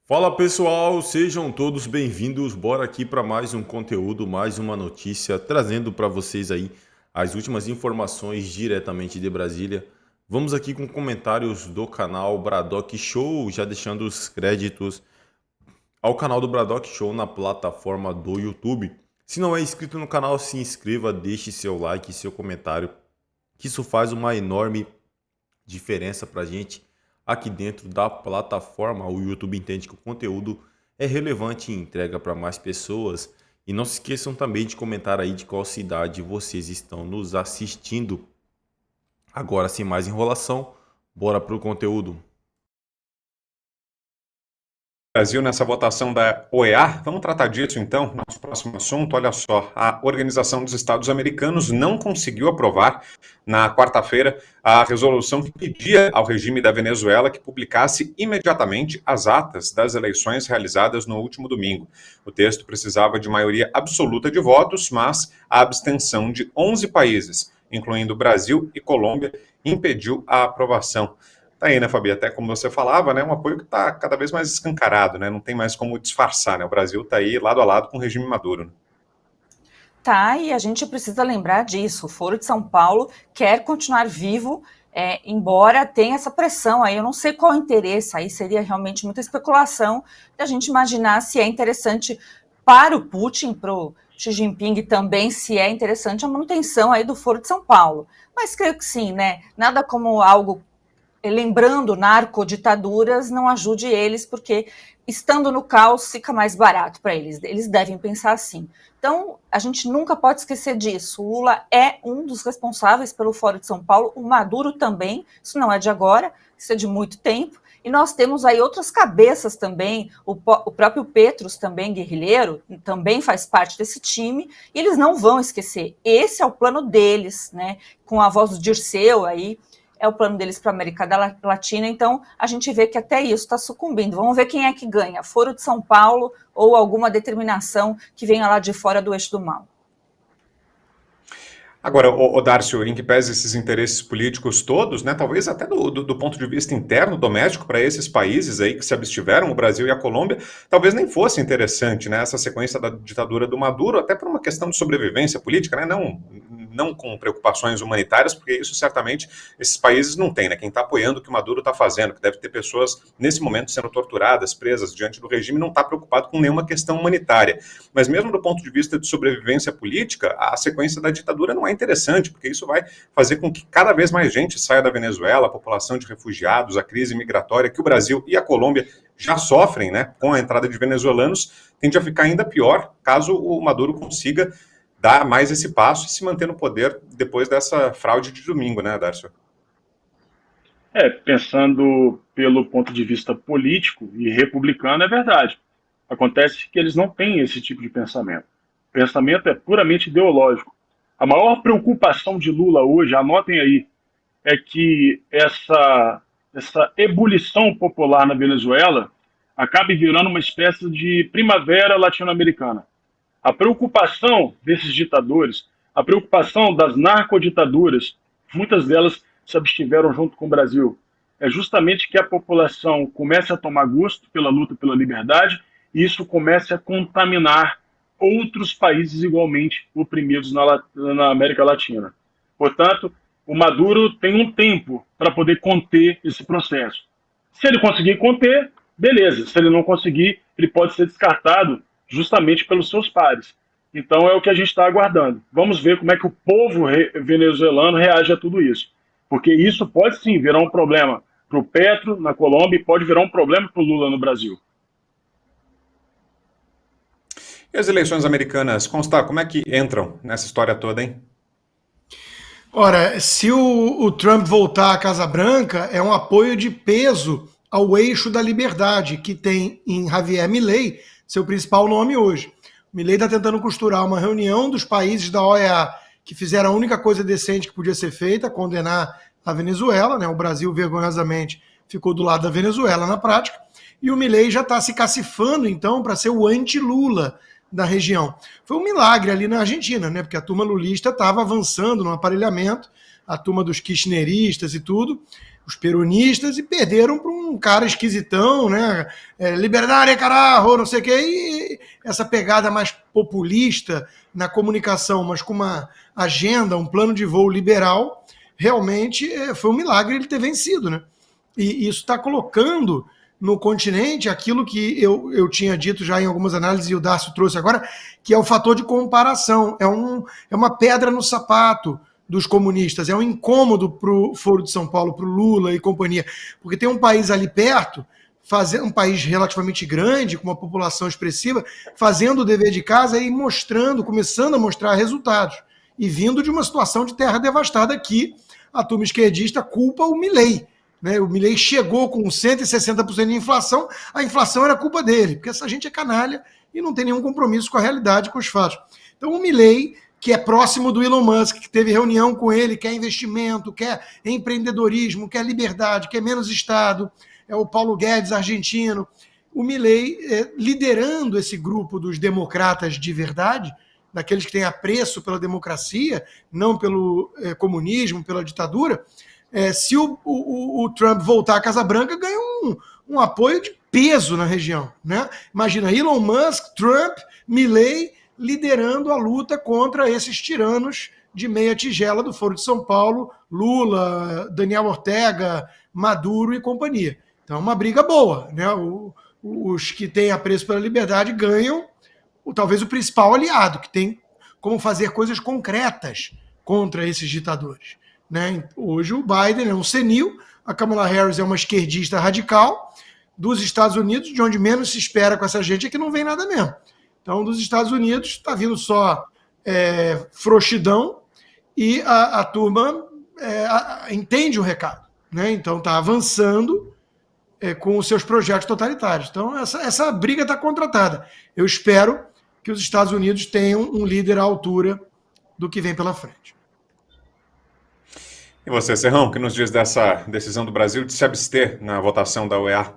Fala pessoal, sejam todos bem-vindos. Bora aqui para mais um conteúdo, mais uma notícia, trazendo para vocês aí as últimas informações diretamente de Brasília. Vamos aqui com comentários do canal Bradock Show, já deixando os créditos ao canal do Bradock Show na plataforma do YouTube. Se não é inscrito no canal, se inscreva, deixe seu like, seu comentário, que isso faz uma enorme diferença para a gente aqui dentro da plataforma. O YouTube entende que o conteúdo é relevante e entrega para mais pessoas. E não se esqueçam também de comentar aí de qual cidade vocês estão nos assistindo. Agora, sem mais enrolação, bora para o conteúdo. Brasil nessa votação da OEA. Vamos tratar disso então, nosso próximo assunto. Olha só, a Organização dos Estados Americanos não conseguiu aprovar na quarta-feira a resolução que pedia ao regime da Venezuela que publicasse imediatamente as atas das eleições realizadas no último domingo. O texto precisava de maioria absoluta de votos, mas a abstenção de 11 países, incluindo Brasil e Colômbia, impediu a aprovação. Tá aí, né, Fabi? Até como você falava, né, um apoio que está cada vez mais escancarado, né? Não tem mais como disfarçar, né? O Brasil está aí lado a lado com o regime Maduro, né? Tá, e a gente precisa lembrar disso. O Foro de São Paulo quer continuar vivo, embora tenha essa pressão aí. Eu não sei qual o interesse, aí seria realmente muita especulação de a gente imaginar se é interessante para o Putin, para o Xi Jinping também, se é interessante a manutenção aí do Foro de São Paulo. Mas creio que sim, né? Nada como algo lembrando narcoditaduras não ajude eles, porque estando no caos fica mais barato para eles. Eles devem pensar assim. Então, a gente nunca pode esquecer disso. O Lula é um dos responsáveis pelo Fórum de São Paulo, o Maduro também, isso não é de agora, isso é de muito tempo. E nós temos aí outras cabeças também, o próprio Petros também, guerrilheiro, também faz parte desse time, e eles não vão esquecer. Esse é o plano deles, né? Com a voz do Dirceu aí, é o plano deles para a América Latina, então a gente vê que até isso está sucumbindo. Vamos ver quem é que ganha, Foro de São Paulo ou alguma determinação que venha lá de fora do eixo do mal. Agora, o Darcio, em que pese esses interesses políticos todos, né, talvez até do ponto de vista interno, doméstico, para esses países aí que se abstiveram, o Brasil e a Colômbia, talvez nem fosse interessante, né, essa sequência da ditadura do Maduro, até por uma questão de sobrevivência política, né, não com preocupações humanitárias, porque isso certamente esses países não têm, né, quem está apoiando o que o Maduro está fazendo, que deve ter pessoas nesse momento sendo torturadas, presas diante do regime, não está preocupado com nenhuma questão humanitária. Mas mesmo do ponto de vista de sobrevivência política, a sequência da ditadura não é interessante, porque isso vai fazer com que cada vez mais gente saia da Venezuela, a população de refugiados, a crise migratória que o Brasil e a Colômbia já sofrem, né, com a entrada de venezuelanos, tende a ficar ainda pior caso o Maduro consiga dar mais esse passo e se manter no poder depois dessa fraude de domingo, né, Darcio? Pensando pelo ponto de vista político e republicano, é verdade. Acontece que eles não têm esse tipo de pensamento. O pensamento é puramente ideológico. A maior preocupação de Lula hoje, anotem aí, é que essa ebulição popular na Venezuela acabe virando uma espécie de primavera latino-americana. A preocupação desses ditadores, a preocupação das narcoditaduras, muitas delas se abstiveram junto com o Brasil, é justamente que a população comece a tomar gosto pela luta pela liberdade e isso comece a contaminar outros países igualmente oprimidos na América Latina. Portanto, o Maduro tem um tempo para poder conter esse processo. Se ele conseguir conter, beleza. Se ele não conseguir, ele pode ser descartado justamente pelos seus pares. Então é o que a gente está aguardando. Vamos ver como é que o povo venezuelano reage a tudo isso. Porque isso pode sim virar um problema para o Petro na Colômbia e pode virar um problema para o Lula no Brasil. E as eleições americanas, Constar, como é que entram nessa história toda, hein? Ora, se o Trump voltar à Casa Branca, é um apoio de peso ao eixo da liberdade, que tem em Javier Milei seu principal nome hoje. O Milei está tentando costurar uma reunião dos países da OEA que fizeram a única coisa decente que podia ser feita, condenar a Venezuela, né? O Brasil, vergonhosamente, ficou do lado da Venezuela na prática, e o Milei já está se cacifando, então, para ser o anti-Lula da região. Foi um milagre ali na Argentina, né? Porque a turma lulista estava avançando no aparelhamento, a turma dos kirchneristas e tudo, os peronistas, e perderam para um cara esquisitão, né? Liberdade, caralho, não sei o quê, e essa pegada mais populista na comunicação, mas com uma agenda, um plano de voo liberal, realmente foi um milagre ele ter vencido, né? E isso está colocando no continente aquilo que eu tinha dito já em algumas análises, e o Darcio trouxe agora, que é o fator de comparação. É uma pedra no sapato dos comunistas, é um incômodo para o Foro de São Paulo, para o Lula e companhia, porque tem um país ali perto, um país relativamente grande, com uma população expressiva, fazendo o dever de casa e começando a mostrar resultados, e vindo de uma situação de terra devastada que a turma esquerdista culpa o Milei. Né? O Milei chegou com 160% de inflação, a inflação era culpa dele, porque essa gente é canalha e não tem nenhum compromisso com a realidade, com os fatos. Então o Milei, que é próximo do Elon Musk, que teve reunião com ele, quer investimento, quer empreendedorismo, quer liberdade, quer menos Estado, é o Paulo Guedes, argentino, o Milei liderando esse grupo dos democratas de verdade, daqueles que têm apreço pela democracia, não pelo comunismo, pela ditadura. Se o Trump voltar à Casa Branca, ganha um apoio de peso na região. Né? Imagina, Elon Musk, Trump, Milei liderando a luta contra esses tiranos de meia tigela do Foro de São Paulo, Lula, Daniel Ortega, Maduro e companhia. Então é uma briga boa. Né? Os que têm apreço pela liberdade ganham talvez o principal aliado, que tem como fazer coisas concretas contra esses ditadores. Né? Hoje o Biden é um senil, a Kamala Harris é uma esquerdista radical dos Estados Unidos, de onde menos se espera com essa gente é que não vem nada mesmo. Então, dos Estados Unidos está vindo só frouxidão, e a turma entende o recado. Né? Então está avançando com os seus projetos totalitários. Então essa briga está contratada. Eu espero que os Estados Unidos tenham um líder à altura do que vem pela frente. E você, Serrão, que nos diz dessa decisão do Brasil de se abster na votação da OEA?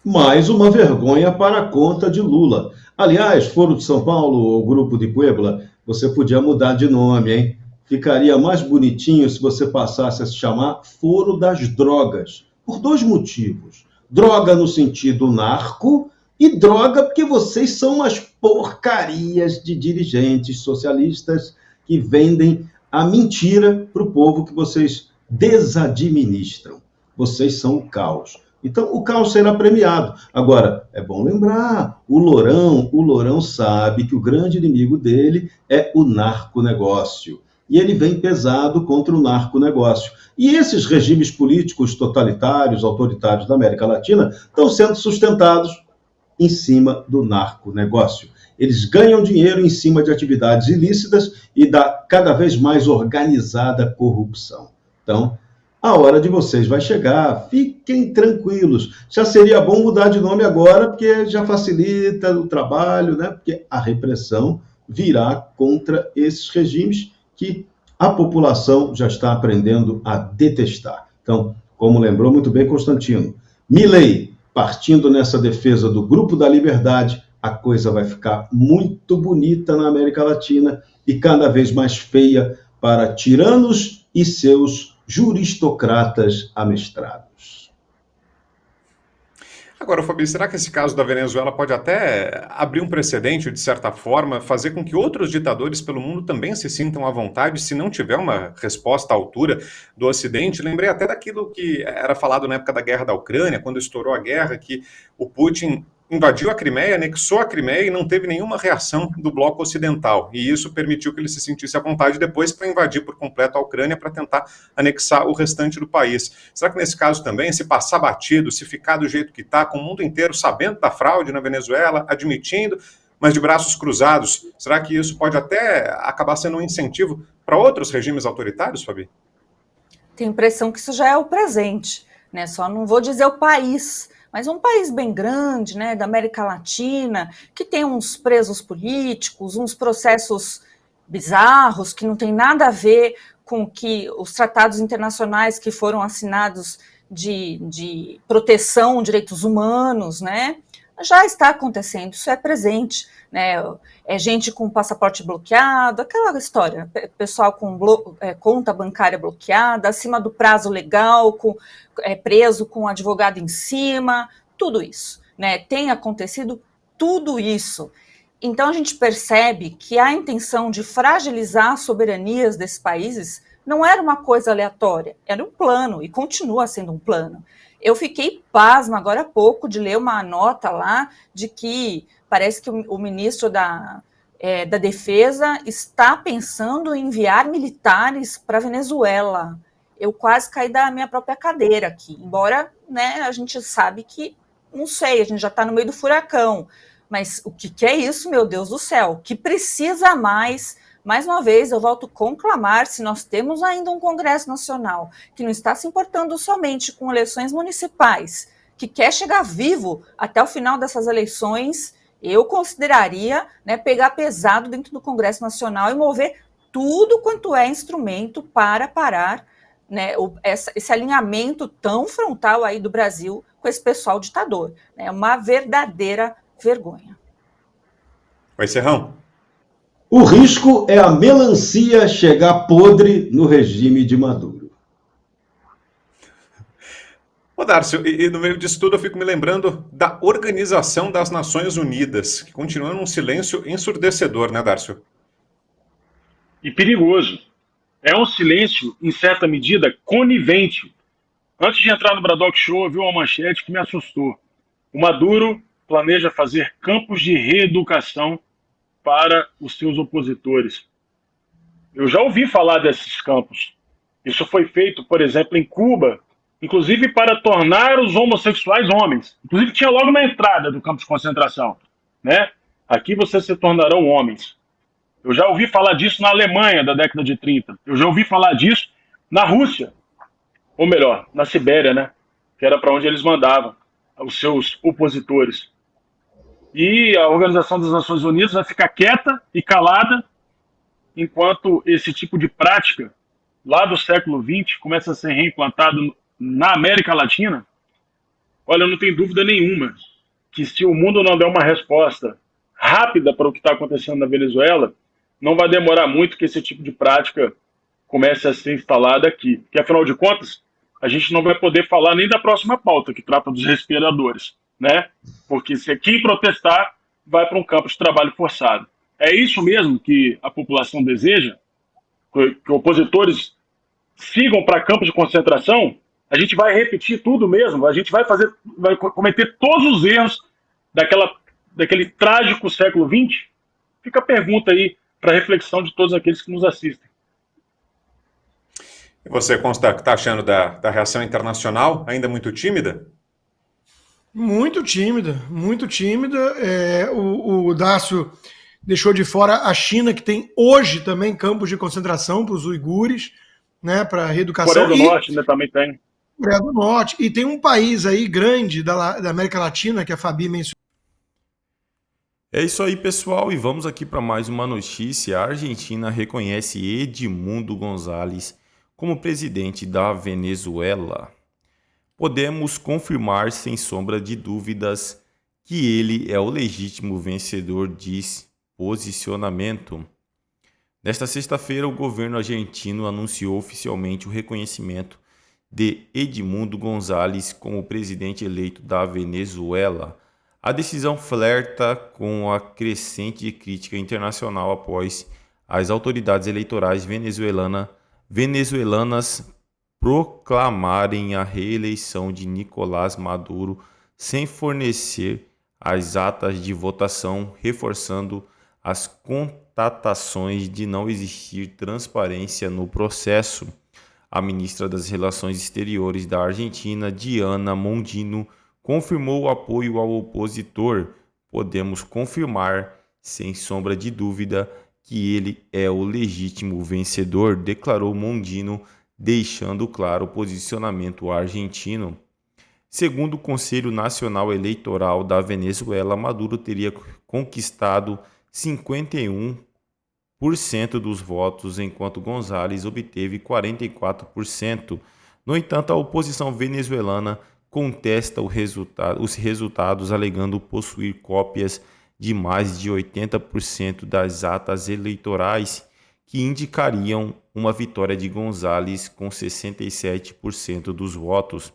Mais uma vergonha para a conta de Lula. Aliás, Foro de São Paulo, o Grupo de Puebla, você podia mudar de nome, hein? Ficaria mais bonitinho se você passasse a se chamar Foro das Drogas, por 2 motivos. Droga no sentido narco e droga porque vocês são umas porcarias de dirigentes socialistas que vendem a mentira para o povo que vocês desadministram. Vocês são o caos. Então, o caos será premiado. Agora, é bom lembrar, o Lourão sabe que o grande inimigo dele é o narconegócio. E ele vem pesado contra o narconegócio. E esses regimes políticos totalitários, autoritários da América Latina, estão sendo sustentados em cima do narconegócio. Eles ganham dinheiro em cima de atividades ilícitas e da cada vez mais organizada corrupção. Então, a hora de vocês vai chegar, fiquem tranquilos. Já seria bom mudar de nome agora, porque já facilita o trabalho, né? Porque a repressão virá contra esses regimes que a população já está aprendendo a detestar. Então, como lembrou muito bem Constantino, Milei, partindo nessa defesa do Grupo da Liberdade, a coisa vai ficar muito bonita na América Latina e cada vez mais feia para tiranos e seus juristocratas amestrados. Agora, Fabi, será que esse caso da Venezuela pode até abrir um precedente, de certa forma, fazer com que outros ditadores pelo mundo também se sintam à vontade, se não tiver uma resposta à altura do Ocidente? Lembrei até daquilo que era falado na época da guerra da Ucrânia, quando estourou a guerra, que o Putin invadiu a Crimeia, anexou a Crimeia e não teve nenhuma reação do bloco ocidental. E isso permitiu que ele se sentisse à vontade depois para invadir por completo a Ucrânia para tentar anexar o restante do país. Será que nesse caso também, se passar batido, se ficar do jeito que está, com o mundo inteiro sabendo da fraude na Venezuela, admitindo, mas de braços cruzados, será que isso pode até acabar sendo um incentivo para outros regimes autoritários, Fabi? Tenho a impressão que isso já é o presente, né? Só não vou dizer o país, mas um país bem grande, né, da América Latina, que tem uns presos políticos, uns processos bizarros, que não tem nada a ver com que os tratados internacionais que foram assinados de proteção de direitos humanos, né? já está acontecendo, isso é presente, né? É gente com passaporte bloqueado, aquela história, pessoal com conta bancária bloqueada, acima do prazo legal, preso com advogado em cima, tudo isso, né? Tem acontecido tudo isso. Então a gente percebe que a intenção de fragilizar as soberanias desses países não era uma coisa aleatória, era um plano e continua sendo um plano. Eu fiquei pasma agora há pouco de ler uma nota lá de que parece que o ministro da Defesa está pensando em enviar militares para a Venezuela. Eu quase caí da minha própria cadeira aqui, embora, né, a gente sabe que, não sei, a gente já está no meio do furacão, mas o que é isso, meu Deus do céu? Que precisa mais uma vez, eu volto a conclamar, se nós temos ainda um Congresso Nacional que não está se importando somente com eleições municipais, que quer chegar vivo até o final dessas eleições, eu consideraria, né, pegar pesado dentro do Congresso Nacional e mover tudo quanto é instrumento para parar, né, esse alinhamento tão frontal aí do Brasil com esse pessoal ditador. É uma verdadeira vergonha. Oi, Serrão. O risco é a melancia chegar podre no regime de Maduro. Ô, Darcio, e no meio disso tudo eu fico me lembrando da Organização das Nações Unidas, que continua num silêncio ensurdecedor, né, Darcio? E perigoso. É um silêncio, em certa medida, conivente. Antes de entrar no Braddock Show, eu vi uma manchete que me assustou. O Maduro planeja fazer campos de reeducação para os seus opositores. Eu já ouvi falar desses campos. Isso foi feito, por exemplo, em Cuba, inclusive para tornar os homossexuais homens. Inclusive tinha logo na entrada do campo de concentração, né? Aqui vocês se tornarão homens. Eu já ouvi falar disso na Alemanha da década de 30. Eu já ouvi falar disso na Rússia. Ou melhor, na Sibéria, né? Que era para onde eles mandavam os seus opositores. E a Organização das Nações Unidas vai ficar quieta e calada enquanto esse tipo de prática, lá do século XX, começa a ser reimplantado na América Latina. Olha, eu não tenho dúvida nenhuma que se o mundo não der uma resposta rápida para o que está acontecendo na Venezuela, não vai demorar muito que esse tipo de prática comece a ser instalada aqui. Porque, afinal de contas, a gente não vai poder falar nem da próxima pauta, que trata dos respiradores, né? Porque se quem protestar vai para um campo de trabalho forçado. É isso mesmo que a população deseja? Que opositores sigam para campos de concentração? A gente vai repetir tudo mesmo? A gente vai cometer todos os erros daquele trágico século XX? Fica a pergunta aí para reflexão de todos aqueles que nos assistem. E você, Consta, que está achando da reação internacional ainda muito tímida? Muito tímida, muito tímida. O Dácio deixou de fora a China, que tem hoje também campos de concentração para os uigures, né, para reeducação. Coreia do Norte, né, também tem. Coreia do Norte. E tem um país aí grande da América Latina, que a Fabi mencionou. É isso aí, pessoal, e vamos aqui para mais uma notícia. A Argentina reconhece Edmundo González como presidente da Venezuela. Podemos confirmar sem sombra de dúvidas que ele é o legítimo vencedor, diz posicionamento. Nesta sexta-feira, o governo argentino anunciou oficialmente o reconhecimento de Edmundo González como presidente eleito da Venezuela. A decisão flerta com a crescente crítica internacional após as autoridades eleitorais venezuelanas proclamarem a reeleição de Nicolás Maduro sem fornecer as atas de votação, reforçando as constatações de não existir transparência no processo. A ministra das Relações Exteriores da Argentina, Diana Mondino, confirmou o apoio ao opositor. Podemos confirmar, sem sombra de dúvida, que ele é o legítimo vencedor, declarou Mondino, deixando claro o posicionamento argentino. Segundo o Conselho Nacional Eleitoral da Venezuela, Maduro teria conquistado 51% dos votos, enquanto González obteve 44%. No entanto, a oposição venezuelana contesta os resultados, alegando possuir cópias de mais de 80% das atas eleitorais que indicariam uma vitória de González com 67% dos votos.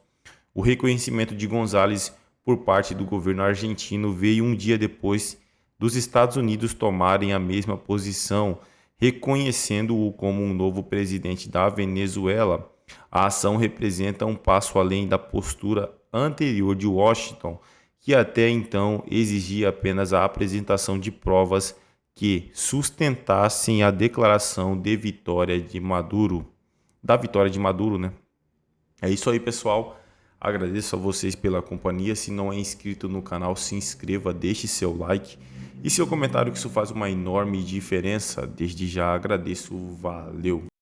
O reconhecimento de González por parte do governo argentino veio um dia depois dos Estados Unidos tomarem a mesma posição, reconhecendo-o como um novo presidente da Venezuela. A ação representa um passo além da postura anterior de Washington, que até então exigia apenas a apresentação de provas que sustentassem a declaração de vitória de Maduro, da vitória de Maduro, né? É isso aí, pessoal. Agradeço a vocês pela companhia. Se não é inscrito no canal, se inscreva, deixe seu like e seu comentário, que isso faz uma enorme diferença. Desde já agradeço. Valeu!